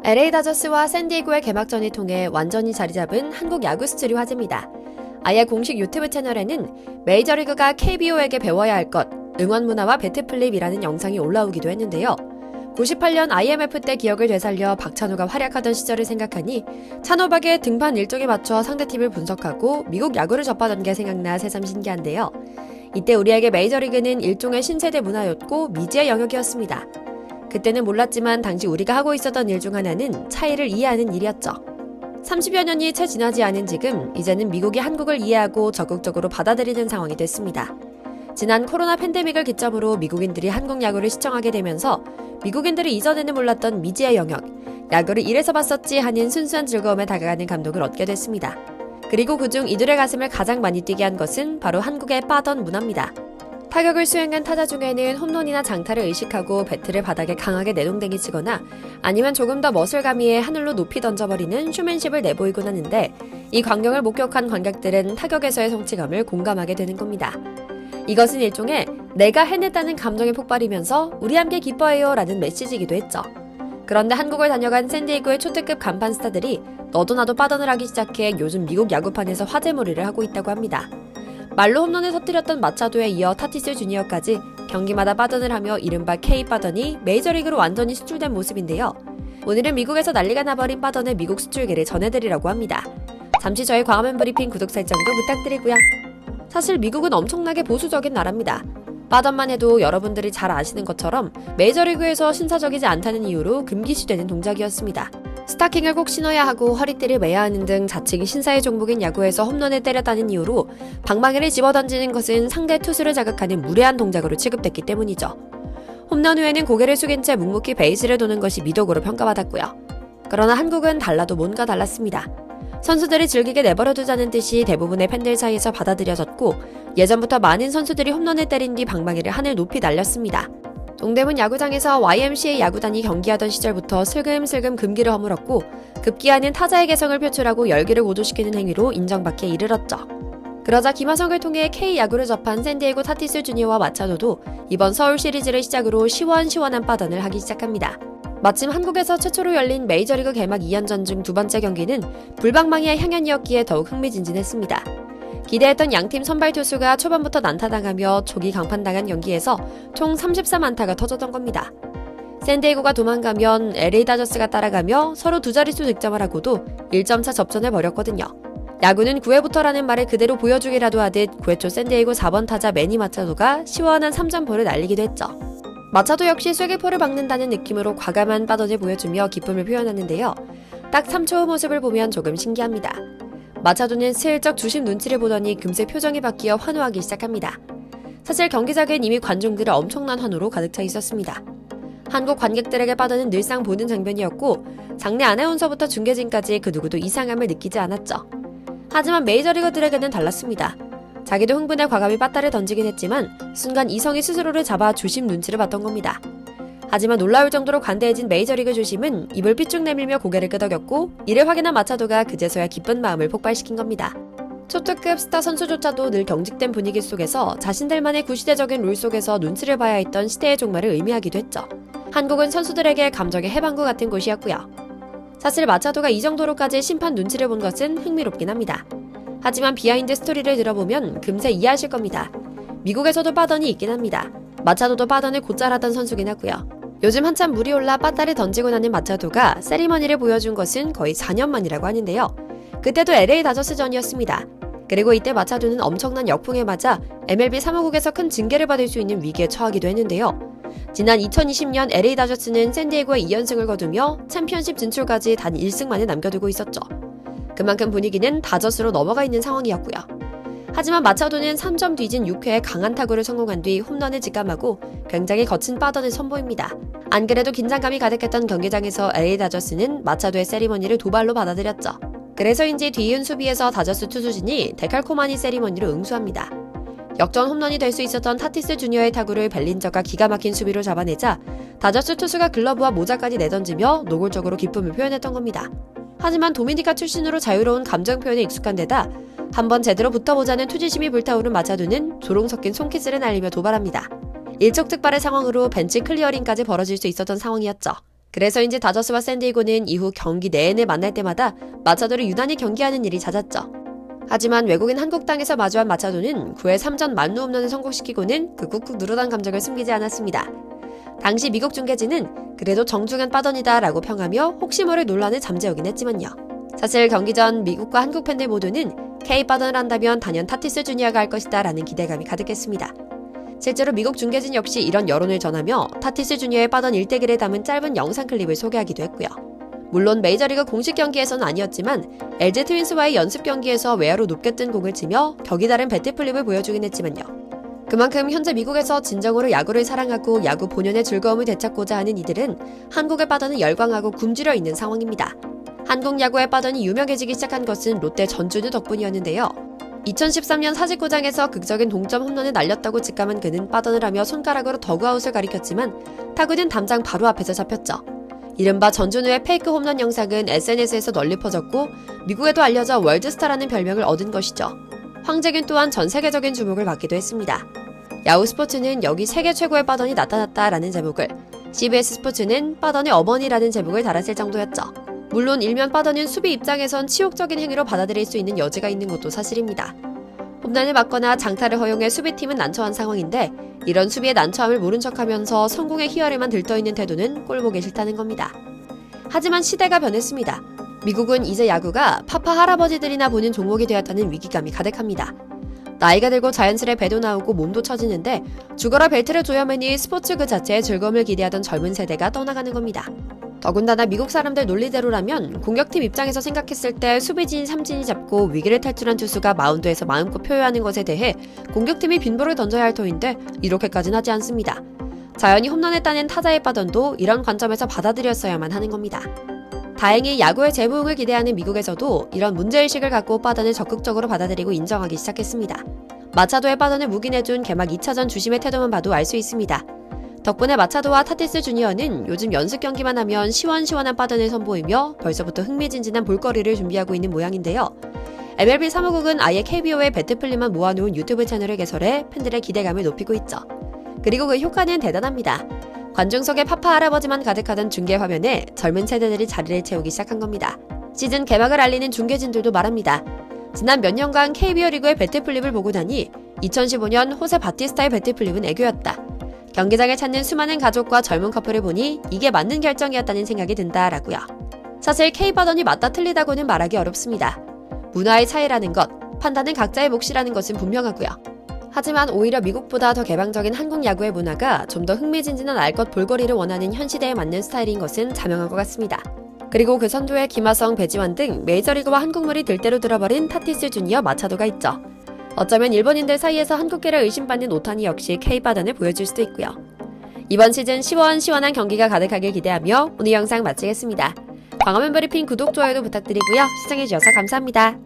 LA 다저스와 샌디에고의 개막전을 통해 완전히 자리잡은 한국 야구 수출이 화제입니다. 아예 공식 유튜브 채널에는 메이저리그가 KBO에게 배워야 할 것, 응원 문화와 배트플립이라는 영상이 올라오기도 했는데요. 98년 IMF 때 기억을 되살려 박찬호가 활약하던 시절을 생각하니 찬호박의 등판 일정에 맞춰 상대팀을 분석하고 미국 야구를 접하던 게 생각나 새삼 신기한데요. 이때 우리에게 메이저리그는 일종의 신세대 문화였고 미지의 영역이었습니다. 그때는 몰랐지만 당시 우리가 하고 있었던 일 중 하나는 차이를 이해하는 일이었죠. 30여 년이 채 지나지 않은 지금 이제는 미국이 한국을 이해하고 적극적으로 받아들이는 상황이 됐습니다. 지난 코로나 팬데믹을 기점으로 미국인들이 한국 야구를 시청하게 되면서 미국인들이 이전에는 몰랐던 미지의 영역, 야구를 이래서 봤었지 하는 순수한 즐거움에 다가가는 감동을 얻게 됐습니다. 그리고 그중 이들의 가슴을 가장 많이 뛰게 한 것은 바로 한국의 빠던 문화입니다. 타격을 수행한 타자 중에는 홈런이나 장타를 의식하고 배트를 바닥에 강하게 내동댕이 치거나 아니면 조금 더 멋을 가미해 하늘로 높이 던져버리는 슈맨십을 내보이곤 하는데 이 광경을 목격한 관객들은 타격에서의 성취감을 공감하게 되는 겁니다. 이것은 일종의 내가 해냈다는 감정의 폭발이면서 우리 함께 기뻐해요 라는 메시지이기도 했죠. 그런데 한국을 다녀간 샌디에고의 초특급 간판 스타들이 너도 나도 빠던을 하기 시작해 요즘 미국 야구판에서 화제몰이를 하고 있다고 합니다. 말로 홈런을 터뜨렸던 마차도에 이어 타티스 주니어까지 경기마다 빠던을 하며 이른바 K-빠던이 메이저리그로 완전히 수출된 모습인데요. 오늘은 미국에서 난리가 나버린 빠던의 미국 수출기를 전해드리려고 합니다. 잠시 저희 광화문 브리핑 구독 설정도 부탁드리고요. 사실 미국은 엄청나게 보수적인 나라입니다. 빠던만 해도 여러분들이 잘 아시는 것처럼 메이저리그에서 신사적이지 않다는 이유로 금기시되는 동작이었습니다. 스타킹을 꼭 신어야 하고 허리띠를 매야 하는 등 자칭 신사의 종목인 야구에서 홈런을 때렸다는 이유로 방망이를 집어던지는 것은 상대 투수를 자극하는 무례한 동작으로 취급됐기 때문이죠. 홈런 후에는 고개를 숙인 채 묵묵히 베이스를 도는 것이 미덕으로 평가받았고요. 그러나 한국은 달라도 뭔가 달랐습니다. 선수들이 즐기게 내버려두자는 뜻이 대부분의 팬들 사이에서 받아들여졌고 예전부터 많은 선수들이 홈런을 때린 뒤 방망이를 하늘 높이 날렸습니다. 동대문 야구장에서 YMCA 야구단이 경기하던 시절부터 슬금슬금 금기를 허물었고 급기야는 타자의 개성을 표출하고 열기를 고조시키는 행위로 인정받기에 이르렀죠. 그러자 김하성을 통해 K야구를 접한 샌디에고 타티스 주니어와 마차도도 이번 서울 시리즈를 시작으로 시원시원한 빠던을 하기 시작합니다. 마침 한국에서 최초로 열린 메이저리그 개막 2연전 중 두 번째 경기는 불방망이의 향연이었기에 더욱 흥미진진했습니다. 기대했던 양팀 선발 투수가 초반부터 난타당하며 초기 강판당한 경기에서 총 34안타가 터졌던 겁니다. 샌디에고가 도망가면 LA 다저스가 따라가며 서로 두 자릿수 득점을 하고도 1점차 접전을 벌였거든요. 야구는 9회부터라는 말을 그대로 보여주기라도 하듯 9회 초 샌디에고 4번 타자 매니 마차도가 시원한 3점포를 날리기도 했죠. 마차도 역시 쐐기포를 박는다는 느낌으로 과감한 빠던을 보여주며 기쁨을 표현하는데요. 딱 3초 후 모습을 보면 조금 신기합니다. 마차도는 슬쩍 주심 눈치를 보더니 금세 표정이 바뀌어 환호하기 시작합니다. 사실 경기장은 이미 관중들의 엄청난 환호로 가득 차 있었습니다. 한국 관객들에게 빠던은 늘상 보는 장면이었고 장내 아나운서부터 중계진까지 그 누구도 이상함을 느끼지 않았죠. 하지만 메이저리거들에게는 달랐습니다. 자기도 흥분해 과감히 빠따를 던지긴 했지만 순간 이성이 스스로를 잡아 주심 눈치를 봤던 겁니다. 하지만 놀라울 정도로 관대해진 메이저리그 주심은 입을 삐쭉 내밀며 고개를 끄덕였고 이를 확인한 마차도가 그제서야 기쁜 마음을 폭발시킨 겁니다. 초특급 스타 선수조차도 늘 경직된 분위기 속에서 자신들만의 구시대적인 룰 속에서 눈치를 봐야 했던 시대의 종말을 의미하기도 했죠. 한국은 선수들에게 감정의 해방구 같은 곳이었고요. 사실 마차도가 이 정도로까지 심판 눈치를 본 것은 흥미롭긴 합니다. 하지만 비하인드 스토리를 들어보면 금세 이해하실 겁니다. 미국에서도 빠던이 있긴 합니다. 마차도도 빠던을 곧잘 하던 선수긴 하고요. 요즘 한참 물이 올라 빠따를 던지고 나는 마차도가 세리머니를 보여준 것은 거의 4년 만이라고 하는데요. 그때도 LA 다저스전이었습니다. 그리고 이때 마차도는 엄청난 역풍에 맞아 MLB 사무국에서 큰 징계를 받을 수 있는 위기에 처하기도 했는데요. 지난 2020년 LA 다저스는 샌디에고에 2연승을 거두며 챔피언십 진출까지 단 1승만을 남겨두고 있었죠. 그만큼 분위기는 다저스로 넘어가 있는 상황이었고요. 하지만 마차도는 3점 뒤진 6회에 강한 타구를 성공한 뒤 홈런을 직감하고 굉장히 거친 빠던을 선보입니다. 안 그래도 긴장감이 가득했던 경기장에서 LA 다저스는 마차도의 세리머니를 도발로 받아들였죠. 그래서인지 뒤이은 수비에서 다저스 투수진이 데칼코마니 세리머니로 응수합니다. 역전 홈런이 될 수 있었던 타티스 주니어의 타구를 벨린저가 기가 막힌 수비로 잡아내자 다저스 투수가 글러브와 모자까지 내던지며 노골적으로 기쁨을 표현했던 겁니다. 하지만 도미니카 출신으로 자유로운 감정 표현에 익숙한 데다 한번 제대로 붙어보자는 투지심이 불타오른 마차도는 조롱 섞인 손키스를 날리며 도발합니다. 일촉즉발의 상황으로 벤치 클리어링까지 벌어질 수 있었던 상황이었죠. 그래서인지 다저스와 샌디에고는 이후 경기 내내 만날 때마다 마차도를 유난히 경기하는 일이 잦았죠. 하지만 외국인 한국 땅에서 마주한 마차도는 9회 3전 만루 홈런을 성공시키고는 그 꾹꾹 누르던 감정을 숨기지 않았습니다. 당시 미국 중계진은 그래도 정중한 빠던이다 라고 평하며 혹시 모를 논란을 잠재우긴 했지만요. 사실 경기 전 미국과 한국 팬들 모두는 K 빠던을 한다면 단연 타티스 주니어가 할 것이다 라는 기대감이 가득했습니다. 실제로 미국 중계진 역시 이런 여론을 전하며 타티스 주니어의 빠던 일대기를 담은 짧은 영상 클립을 소개하기도 했고요. 물론 메이저리그 공식 경기에서는 아니었지만 LG 트윈스와의 연습 경기에서 외야로 높게 뜬 공을 치며 격이 다른 배트 플립을 보여주긴 했지만요. 그만큼 현재 미국에서 진정으로 야구를 사랑하고 야구 본연의 즐거움을 되찾고자 하는 이들은 한국의 빠던을 열광하고 굶주려 있는 상황입니다. 한국 야구의 빠던이 유명해지기 시작한 것은 롯데 전준우 덕분이었는데요. 2013년 사직구장에서 극적인 동점 홈런을 날렸다고 직감한 그는 빠던을 하며 손가락으로 더그아웃을 가리켰지만 타구는 담장 바로 앞에서 잡혔죠. 이른바 전준우의 페이크 홈런 영상은 SNS에서 널리 퍼졌고 미국에도 알려져 월드스타라는 별명을 얻은 것이죠. 황재균 또한 전 세계적인 주목을 받기도 했습니다. 야후 스포츠는 여기 세계 최고의 빠던이 나타났다라는 제목을, CBS 스포츠는 빠던의 어머니라는 제목을 달았을 정도였죠. 물론 일면 빠던은 수비 입장에선 치욕적인 행위로 받아들일 수 있는 여지가 있는 것도 사실입니다. 홈런을 맞거나 장타를 허용해 수비팀은 난처한 상황인데 이런 수비의 난처함을 모른 척하면서 성공의 희열에만 들떠있는 태도는 꼴보기 싫다는 겁니다. 하지만 시대가 변했습니다. 미국은 이제 야구가 파파 할아버지들이나 보는 종목이 되었다는 위기감이 가득합니다. 나이가 들고 자연스레 배도 나오고 몸도 처지는데 죽어라 벨트를 조여매니 스포츠 그 자체의 즐거움을 기대하던 젊은 세대가 떠나가는 겁니다. 더군다나 미국 사람들 논리대로라면 공격팀 입장에서 생각했을 때 수비진 삼진이 잡고 위기를 탈출한 투수가 마운드에서 마음껏 표현하는 것에 대해 공격팀이 빈볼을 던져야 할 터인데 이렇게까지는 하지 않습니다. 자연히 홈런을 따낸 타자의 빠던도 이런 관점에서 받아들였어야만 하는 겁니다. 다행히 야구의 재부흥을 기대하는 미국에서도 이런 문제의식을 갖고 빠던을 적극적으로 받아들이고 인정하기 시작했습니다. 마차도의 빠던을 묵인해준 개막 2차전 주심의 태도만 봐도 알 수 있습니다. 덕분에 마차도와 타티스 주니어는 요즘 연습 경기만 하면 시원시원한 빠던을 선보이며 벌써부터 흥미진진한 볼거리를 준비하고 있는 모양인데요. MLB 사무국은 아예 KBO의 배트플립만 모아놓은 유튜브 채널을 개설해 팬들의 기대감을 높이고 있죠. 그리고 그 효과는 대단합니다. 관중석에 파파 할아버지만 가득하던 중계 화면에 젊은 세대들이 자리를 채우기 시작한 겁니다. 시즌 개막을 알리는 중계진들도 말합니다. 지난 몇 년간 KBO 리그의 배트플립을 보고 나니 2015년 호세 바티스타의 배트플립은 애교였다. 경기장을 찾는 수많은 가족과 젊은 커플을 보니 이게 맞는 결정이었다는 생각이 든다라고요. 사실 K버전이 맞다 틀리다고는 말하기 어렵습니다. 문화의 차이라는 것, 판단은 각자의 몫이라는 것은 분명하고요. 하지만 오히려 미국보다 더 개방적인 한국 야구의 문화가 좀 더 흥미진진한 알 것 볼거리를 원하는 현 시대에 맞는 스타일인 것은 자명한 것 같습니다. 그리고 그 선두에 김하성, 배지환 등 메이저리그와 한국물이 들대로 들어버린 타티스 주니어 마차도가 있죠. 어쩌면 일본인들 사이에서 한국계를 의심받는 오타니 역시 K바단을 보여줄 수도 있고요. 이번 시즌 시원시원한 경기가 가득하길 기대하며 오늘 영상 마치겠습니다. 광화문 브리핑 구독, 좋아요도 부탁드리고요. 시청해주셔서 감사합니다.